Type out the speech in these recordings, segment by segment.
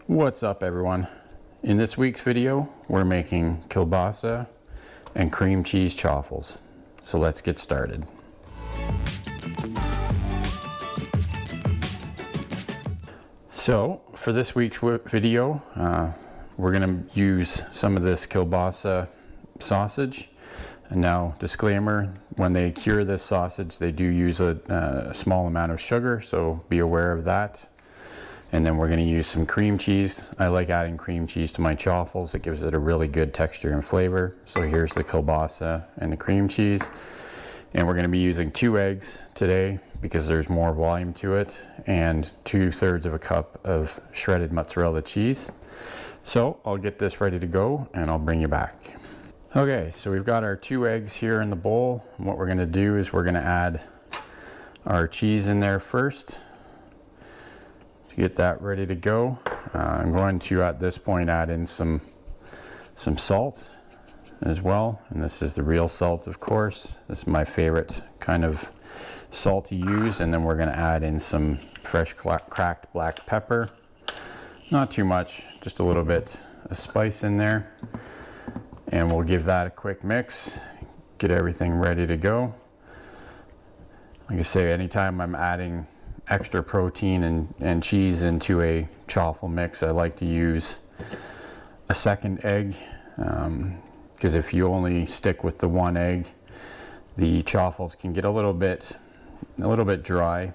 What's up everyone? In this week's video we're making kielbasa and cream cheese chaffles. So let's get started. So for this week's video we're going to use some of this kielbasa sausage. And now disclaimer, when they cure this sausage they do use a small amount of sugar, so be aware of that. And then we're going to use some cream cheese. I like adding cream cheese to my chaffles. It gives it a really good texture and flavor. So here's the kielbasa and the cream cheese. And we're going to be using 2 eggs today because there's more volume to it, and 2/3 of a cup of shredded mozzarella cheese. So I'll get this ready to go and I'll bring you back. Okay, so we've got our 2 eggs here in the bowl. And what we're going to do is we're going to add our cheese in there first. To get that ready to go, I'm going to at this point add in some salt as well, and this is the real salt, of course. This is my favorite kind of salt to use. And then we're going to add in some fresh cracked black pepper, not too much, just a little bit of spice in there, and we'll give that a quick mix, get everything ready to go. Like I say, anytime I'm adding extra protein and cheese into a chaffle mix, I like to use a second egg, because if you only stick with the 1 egg, the chaffles can get a little bit dry.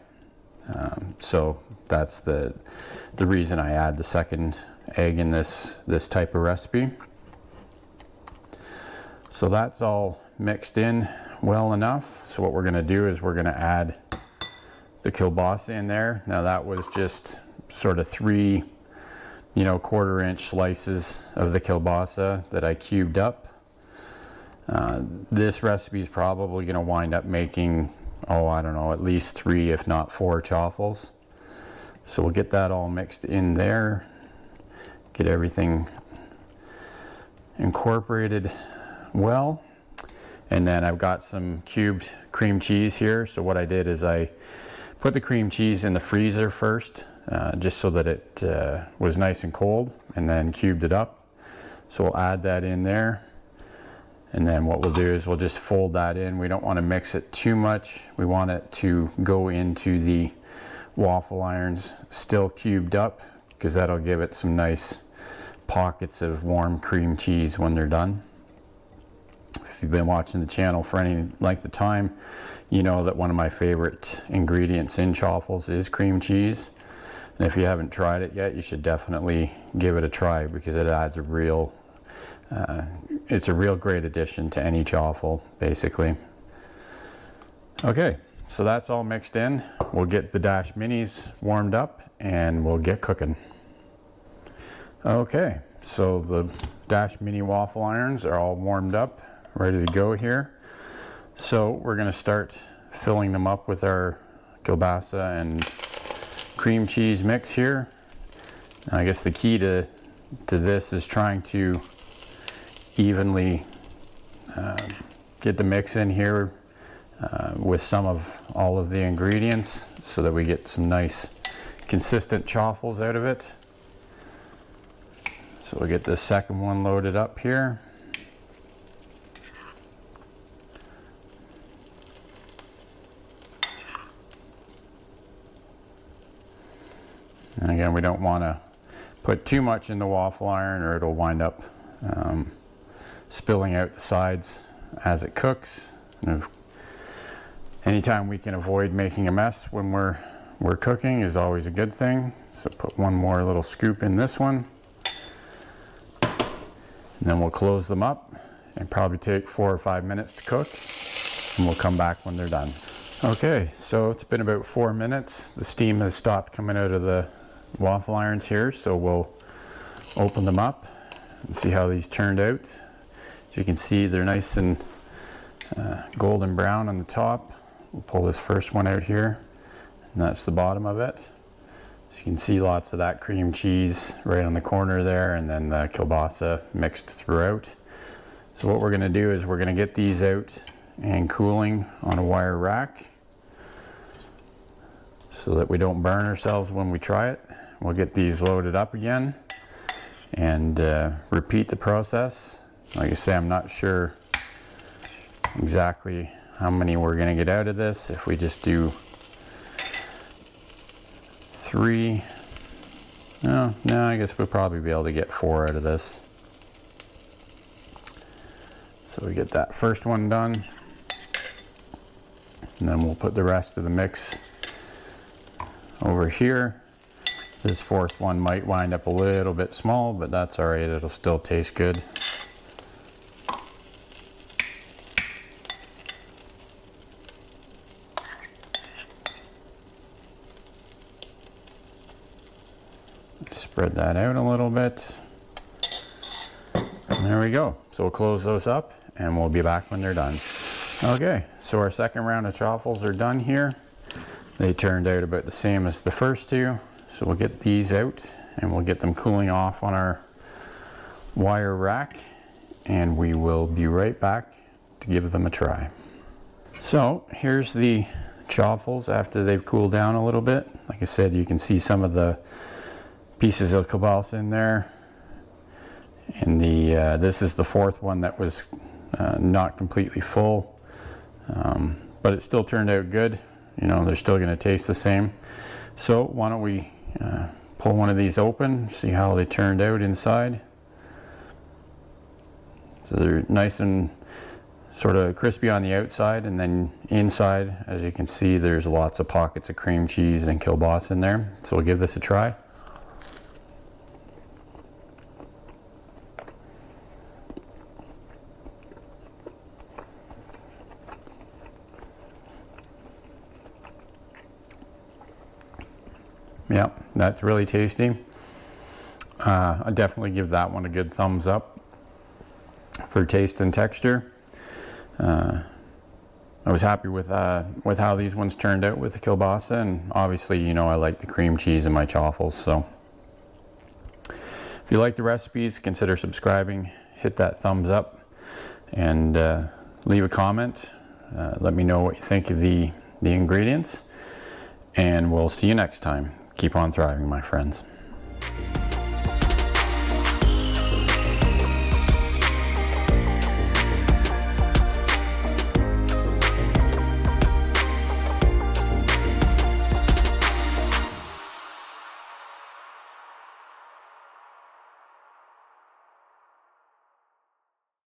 So that's the reason I add the second egg in this type of recipe. So that's all mixed in well enough. So what we're going to do is we're going to add the kielbasa in there. Now that was just sort of 3 1/4-inch slices of the kielbasa that I cubed up. This recipe is probably going to wind up making, I don't know, at least 3 if not 4 chaffles. So we'll get that all mixed in there, get everything incorporated well. And then I've got some cubed cream cheese here. So what I did is I put the cream cheese in the freezer first, just so that it was nice and cold, and then cubed it up. So we'll add that in there, and then what we'll do is we'll just fold that in. We don't want to mix it too much. We want it to go into the waffle irons still cubed up, because that'll give it some nice pockets of warm cream cheese when they're done. If you've been watching the channel for any length of time, you know that one of my favorite ingredients in chaffles is cream cheese. And if you haven't tried it yet, you should definitely give it a try, because it adds it's a real great addition to any chaffle, basically. Okay, so that's all mixed in. We'll get the Dash Minis warmed up and we'll get cooking. Okay, so the Dash Mini waffle irons are all warmed up, ready to go here. So we're going to start filling them up with our kielbasa and cream cheese mix here. I guess the key to this is trying to evenly get the mix in here with some of all of the ingredients, so that we get some nice consistent chaffles out of it. So we'll get this second one loaded up here. And again, we don't want to put too much in the waffle iron, or it'll wind up spilling out the sides as it cooks. And anytime we can avoid making a mess when we're cooking is always a good thing. So put one more little scoop in this one, and then we'll close them up and probably take 4 or 5 minutes to cook, and we'll come back when they're done. Okay, so it's been about 4 minutes. The steam has stopped coming out of the waffle irons here, so we'll open them up and see how these turned out. As you can see, they're nice and golden brown on the top. We'll pull this first one out here, and that's the bottom of it. So you can see lots of that cream cheese right on the corner there, and then the kielbasa mixed throughout. So what we're going to do is we're going to get these out and cooling on a wire rack, so that we don't burn ourselves when we try it. we'll get these loaded up again and repeat the process. Like I say, I'm not sure exactly how many we're going to get out of this. If we just do 3, no, I guess we'll probably be able to get 4 out of this. So we get that first one done, and then we'll put the rest of the mix over here. This fourth one might wind up a little bit small, but that's all right, it'll still taste good. Spread that out a little bit. And there we go. So we'll close those up and we'll be back when they're done. Okay, so our second round of chaffles are done here. They turned out about the same as the first two. So we'll get these out and we'll get them cooling off on our wire rack, and we will be right back to give them a try. So here's the chaffles after they've cooled down a little bit. Like I said, you can see some of the pieces of Kolbassa in there. And this is the fourth one that was not completely full, but it still turned out good. You know, they're still going to taste the same. So why don't we pull one of these open, see how they turned out inside. So they're nice and sort of crispy on the outside, and then inside, as you can see, there's lots of pockets of cream cheese and kielbasa in there. So we'll give this a try. Yeah, that's really tasty. I definitely give that one a good thumbs up for taste and texture. I was happy with how these ones turned out with the kielbasa, and obviously, you know, I like the cream cheese in my chaffles. So if you like the recipes, consider subscribing, hit that thumbs up, and leave a comment. Let me know what you think of the ingredients, and we'll see you next time. Keep on thriving, my friends.